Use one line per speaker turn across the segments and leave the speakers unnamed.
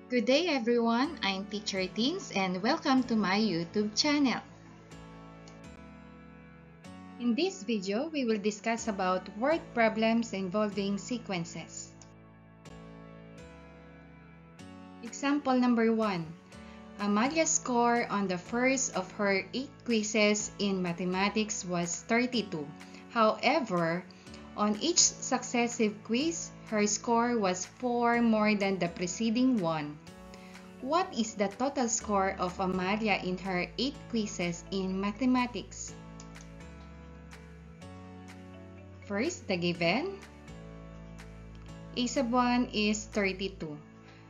Good day everyone, I'm Teacher Teens and welcome to my YouTube channel. In this video, we will discuss about word problems involving sequences. Example number 1. Amalia's score on the first of her 8 quizzes in mathematics was 32. However, on each successive quiz, her score was 4 more than the preceding one. What is the total score of Amalia in her 8 quizzes in mathematics? First, the given. A sub 1 is 32.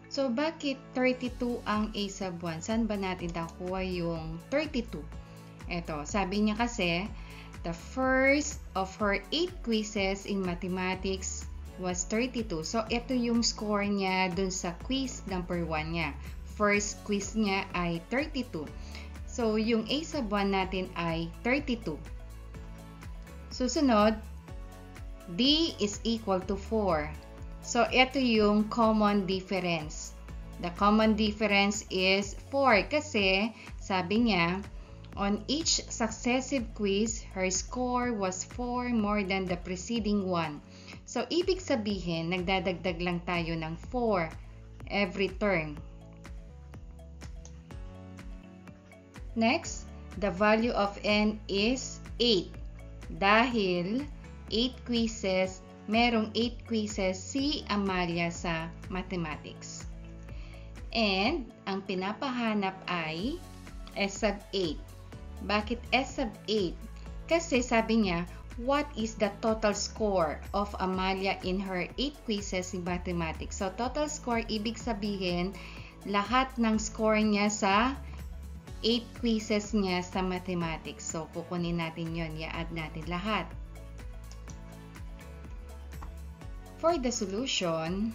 So, bakit 32 ang A sub 1? Saan ba natin nakuha yung 32? Ito, sabi niya kasi, the first of her 8 quizzes in mathematics was 32. So, ito yung score niya dun sa quiz number 1 niya. First quiz niya ay 32. So, yung A sub 1 natin ay 32. Susunod, D is equal to 4. So, ito yung common difference. The common difference is 4 kasi sabi niya, on each successive quiz, her score was 4 more than the preceding one. So, ibig sabihin, nagdadagdag lang tayo ng 4 every term. Next, the value of n is 8. Dahil 8 quizzes, merong 8 quizzes si Amalia sa mathematics. And, ang pinapahanap ay S sub 8. Bakit S sub 8? Kasi sabi niya, what is the total score of Amalia in her 8 quizzes in mathematics? So, total score, ibig sabihin, lahat ng score niya sa 8 quizzes niya sa mathematics. So, kukunin natin yon, i-add natin lahat. For the solution,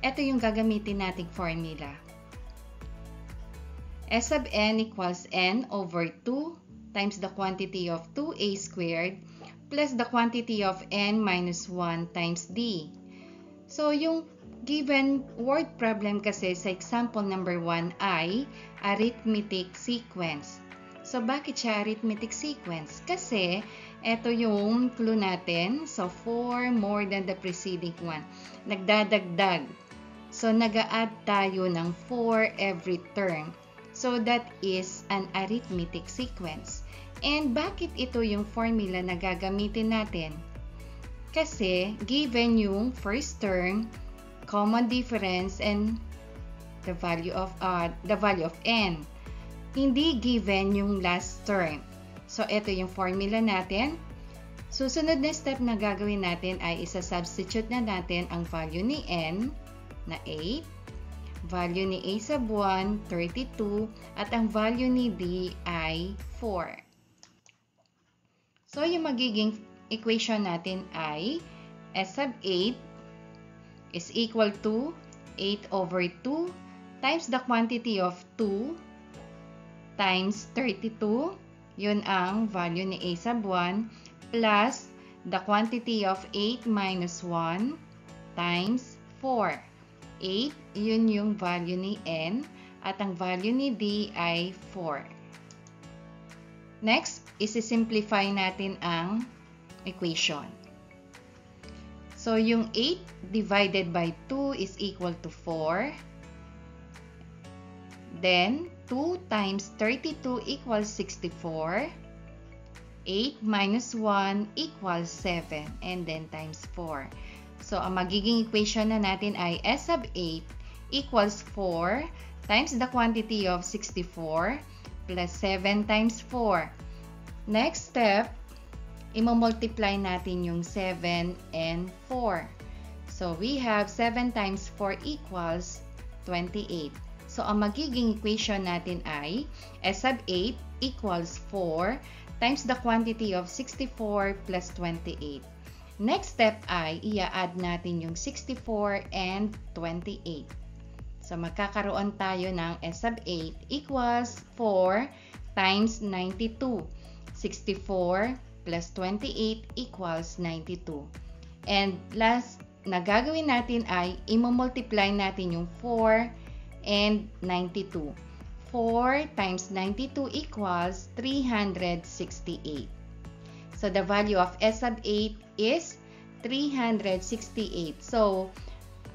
ito yung gagamitin nating formula. S sub n equals n over 2 times the quantity of 2a squared plus the quantity of n minus 1 times d. So, yung given word problem kasi sa example number 1 ay arithmetic sequence. So, bakit siya arithmetic sequence? Kasi, ito yung clue natin. So, 4 more than the preceding one. Nagdadagdag. So, nag-a-add tayo ng 4 every term. So, that is an arithmetic sequence. And bakit ito yung formula na gagamitin natin? Kasi, given yung first term, common difference, and the value of n. Hindi given yung last term. So, ito yung formula natin. Susunod na step na gagawin natin ay isa-substitute na natin ang value ni n na 8, value ni a sub 1, 32, at ang value ni d ay 4. So, yung magiging equation natin ay s sub 8 is equal to 8 over 2 times the quantity of 2 times 32, yun ang value ni a sub 1, plus the quantity of 8 minus 1 times 4. 8, yun yung value ni n, at ang value ni d ay 4. Next, isi-simplify natin ang equation. So, yung 8 divided by 2 is equal to 4. Then, 2 times 32 equals 64. 8 minus 1 equals 7. And then, times 4. So, ang magiging equation na natin ay S sub 8 equals 4 times the quantity of 64 plus 7 times 4. Next step, i-multiply natin yung 7 and 4. So, we have 7 times 4 equals 28. So, ang magiging equation natin ay S sub 8 equals 4 times the quantity of 64 plus 28. Next step ay i-add natin yung 64 and 28. So, magkakaroon tayo ng S sub 8 equals 4 times 92. 64 plus 28 equals 92. And last na gagawin natin ay i-multiply natin yung 4 and 92. 4 times 92 equals 368. So the value of S sub 8 is 368. So,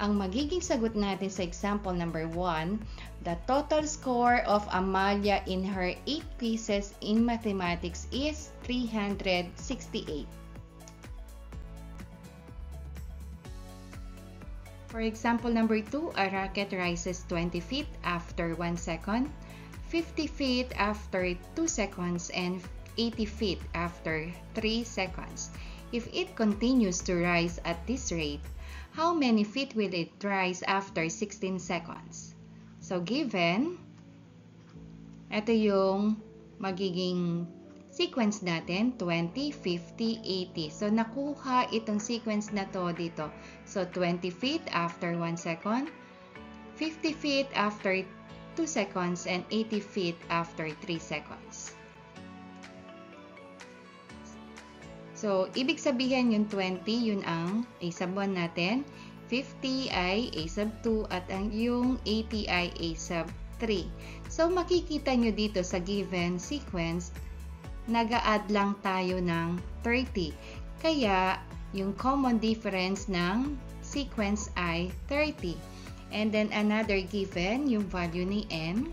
ang magiging sagot natin sa example number 1, the total score of Amalia in her 8 quizzes in mathematics is 368. For example number 2, a rocket rises 20 feet after 1 second, 50 feet after 2 seconds, and 80 feet after 3 seconds. If it continues to rise at this rate, how many feet will it rise after 16 seconds? So given, ito yung magiging sequence natin, 20, 50, 80. So nakuha itong sequence na to dito. So 20 feet after 1 second, 50 feet after 2 seconds, and 80 feet after 3 seconds. So, ibig sabihin yung 20, yun ang A sub 1 natin. 50 ay A sub 2 at yung 80 ay A sub 3. So, makikita nyo dito sa given sequence, nag-a-add lang tayo ng 30. Kaya, yung common difference ng sequence ay 30. And then, another given, yung value ni n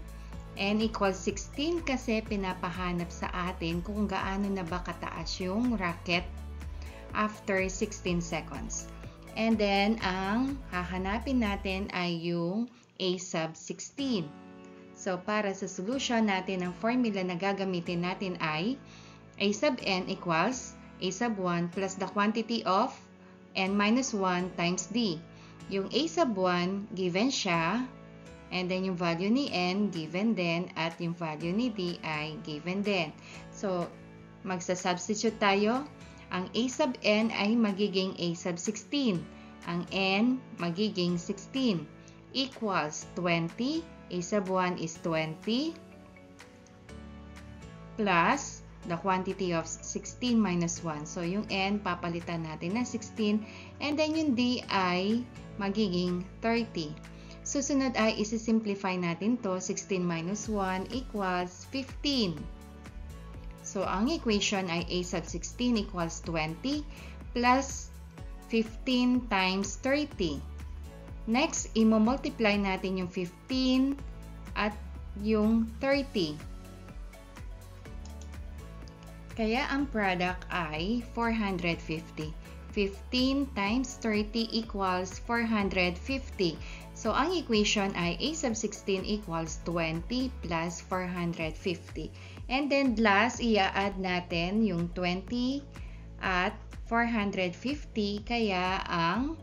equals 16 kasi pinapahanap sa atin kung gaano na ba kataas yung rocket after 16 seconds. And then, ang hahanapin natin ay yung A sub 16. So, para sa solution natin, ang formula na gagamitin natin ay A sub n equals A sub 1 plus the quantity of n minus 1 times d. Yung A sub 1, given siya, and then yung value ni n, given din, at yung value ni d ay given din. So, magsa-substitute tayo. Ang A sub n ay magiging A sub 16. Ang n magiging 16. Equals 20. A sub 1 is 20. Plus the quantity of 16 minus 1. So, yung n, papalitan natin na 16. And then yung d ay magiging 30. Susunod ay isi-simplify natin to. 16 minus 1 equals 15. So, ang equation ay A sub 16 equals 20 plus 15 times 30. Next, i-multiply natin yung 15 at yung 30. Kaya ang product ay 450. 15 times 30 equals 450. So, ang equation ay A sub 16 equals 20 plus 450. And then, last, i-add natin yung 20 at 450. Kaya, ang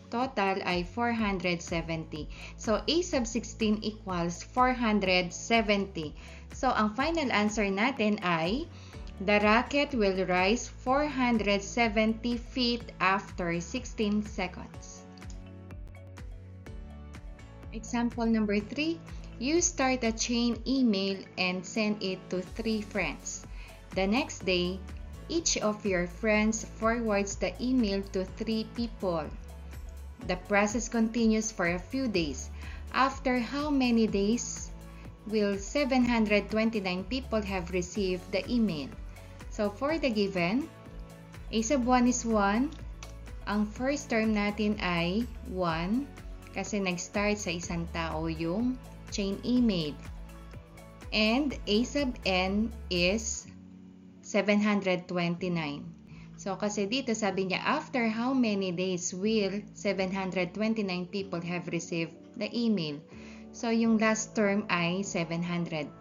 total ay 470. So, A sub 16 equals 470. So, ang final answer natin ay the rocket will rise 470 feet after 16 seconds. Example number 3. You start a chain email and send it to 3 friends. The next day, each of your friends forwards the email to 3 people. The process continues for a few days. After how many days will 729 people have received the email? So, for the given, A sub 1 is 1. Ang first term natin ay 1 kasi nag-start sa isang tao yung chain email. And A sub n is 729. So, kasi dito sabi niya, after how many days will 729 people have received the email? So, yung last term ay 729.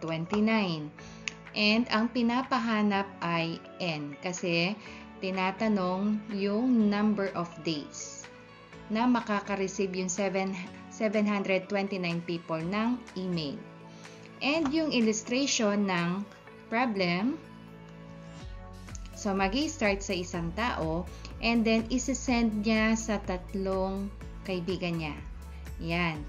And ang pinapahanap ay n kasi tinatanong yung number of days na makaka-receive yung 729 people ng email. And yung illustration ng problem, so mag-i-start sa isang tao and then isi-send niya sa 3 kaibigan niya. Yan.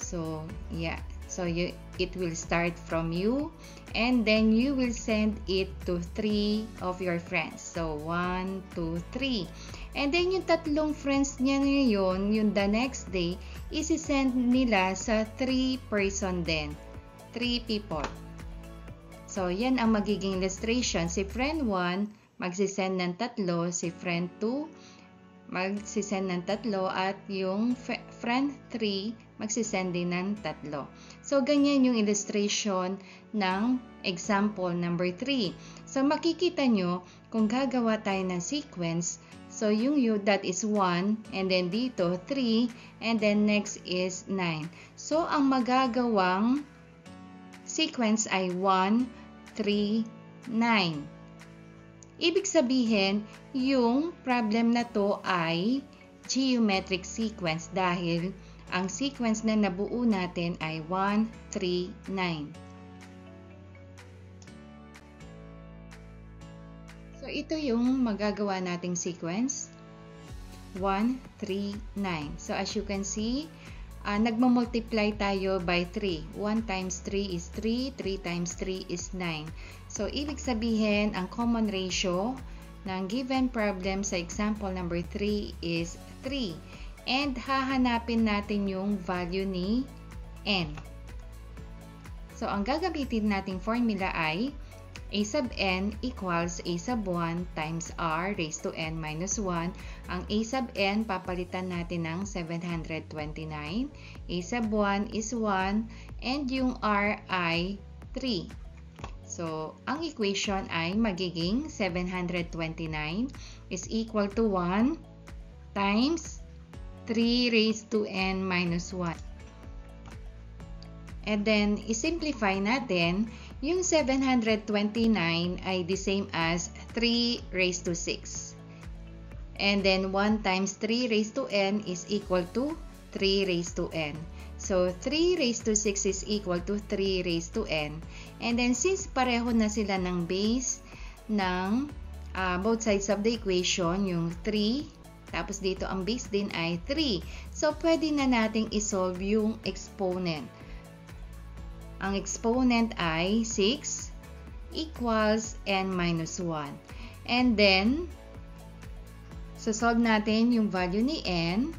So, yeah. So, it will start from you and then you will send it to 3 of your friends. So, 1, 2, 3. And then yung tatlong friends niya ngayon, yung the next day, isi-send nila sa 3 person din. 3 people. So, yan ang magiging illustration. Si friend 1, magsisend ng 3. Si friend 2, magsisend ng 3. At yung friend 3, magsisend din ng 3. So, ganyan yung illustration ng example number 3. So, makikita nyo, kung gagawa tayo ng sequence, so yung that is 1, and then dito 3, and then next is 9. So, ang magagawang sequence ay 1, 3, 9. Ibig sabihin, yung problem na to ay geometric sequence dahil ang sequence na nabuo natin ay 1, 3, 9. So, ito yung magagawa nating sequence. 1, 3, 9. So, as you can see, nagmamultiply tayo by 3. 1 times 3 is 3. 3 times 3 is 9. So, ibig sabihin, ang common ratio ng given problem sa example number 3 is 3. And hahanapin natin yung value ni n. So, ang gagamitin nating formula ay a sub n equals a sub 1 times r raised to n minus 1. Ang a sub n, papalitan natin ng 729. A sub 1 is 1 and yung r ay 3. So, ang equation ay magiging 729 is equal to 1 times 3 raised to n minus 1. And then, isimplify natin, yung 729 ay the same as 3 raised to 6. And then, 1 times 3 raised to n is equal to 3 raised to n. So, 3 raised to 6 is equal to 3 raised to n. And then, since pareho na sila ng base ng both sides of the equation, yung 3, tapos dito ang base din ay 3. So, pwede na nating isolve yung exponent. Ang exponent ay 6 equals n minus 1. And then, solve natin yung value ni n.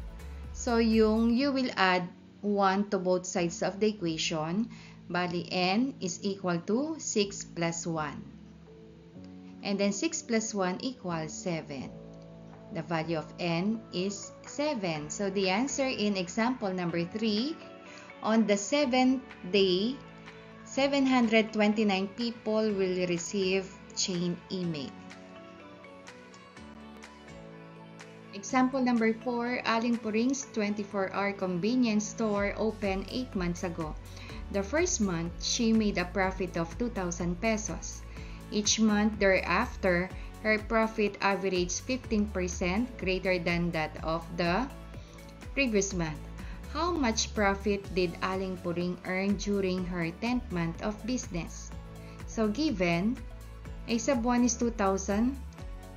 So, you will add 1 to both sides of the equation. Bali, n is equal to 6 plus 1. And then, 6 plus 1 equals 7. The value of n is 7. So, the answer in example number 3, on the 7th day, 729 people will receive chain email. Example number 4, Aling Puring's 24-hour convenience store opened 8 months ago. The first month, she made a profit of 2,000 pesos. Each month thereafter, her profit averaged 15% greater than that of the previous month. How much profit did Aling Puring earn during her 10th month of business? So, given, a sub 1 is 2,000.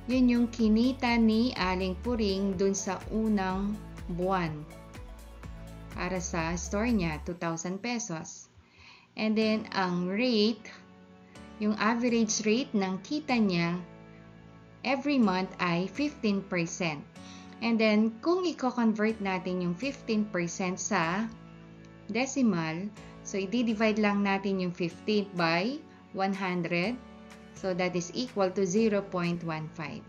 Yun yung kinita ni Aling Puring dun sa unang buwan. Para sa store niya, 2,000 pesos. And then, ang rate, yung average rate ng kita niya every month ay 15%. And then, kung i-convert natin yung 15% sa decimal, so i-divide lang natin yung 15 by 100. So, that is equal to 0.15, 0.15.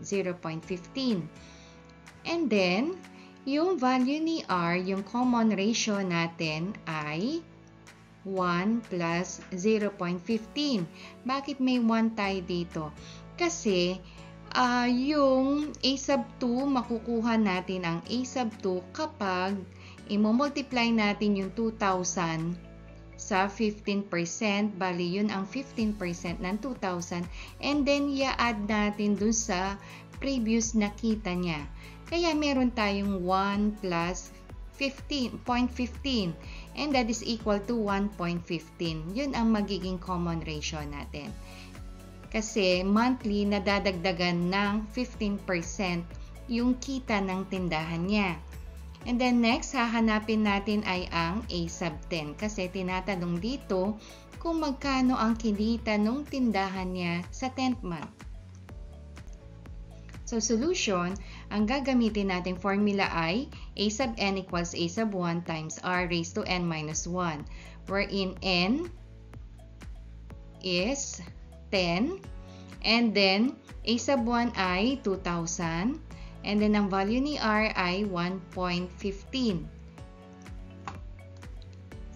And then, yung value ni R, yung common ratio natin ay 1 plus 0.15. Bakit may 1 tayo dito? Kasi, yung a sub 2, makukuha natin ang a sub 2 kapag i-multiply natin yung 2,000 sa 15%, bali yun ang 15% ng 2,000, and then i-add natin dun sa previous nakita niya. Kaya meron tayong 1 plus 0.15, and that is equal to 1.15. Yun ang magiging common ratio natin. Kasi monthly nadadagdagan ng 15% yung kita ng tindahan niya. And then next, hahanapin natin ay ang A sub 10 kasi tinatanong dito kung magkano ang kinita ng tindahan niya sa 10th month. So solution, ang gagamitin nating formula ay a sub n equals a sub 1 times r raised to n minus 1, wherein n is 10, and then a sub 1 ay 2,000, and then ang value ni r ay 1.15.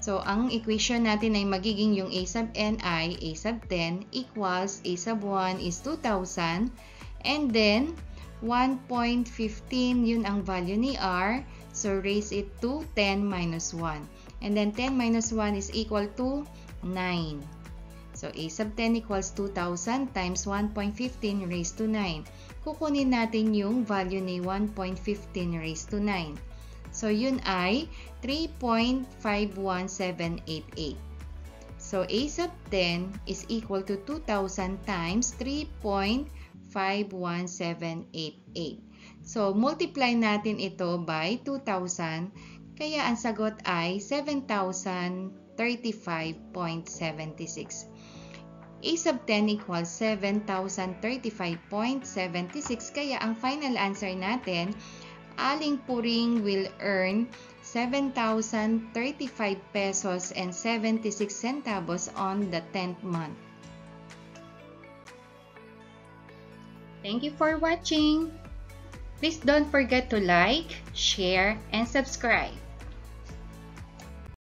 So, ang equation natin ay magiging yung a sub n ay a sub 10 equals a sub 1 is 2,000, and then 1.15 yun ang value ni r, so raise it to 10 minus 1. And then 10 minus 1 is equal to 9. So, a sub 10 equals 2,000 times 1.15 raised to 9. Kukunin natin yung value ni 1.15 raised to 9. So, yun ay 3.51788. So, a sub 10 is equal to 2,000 times 3.51788. So, multiply natin ito by 2,000, kaya ang sagot ay 7,035.76. A sub 10 equals 7,035.76, kaya ang final answer natin, Aling Puring will earn 7,035 pesos and 76 centavos on the 10th month. Thank you for watching. Please don't forget to like, share, and subscribe.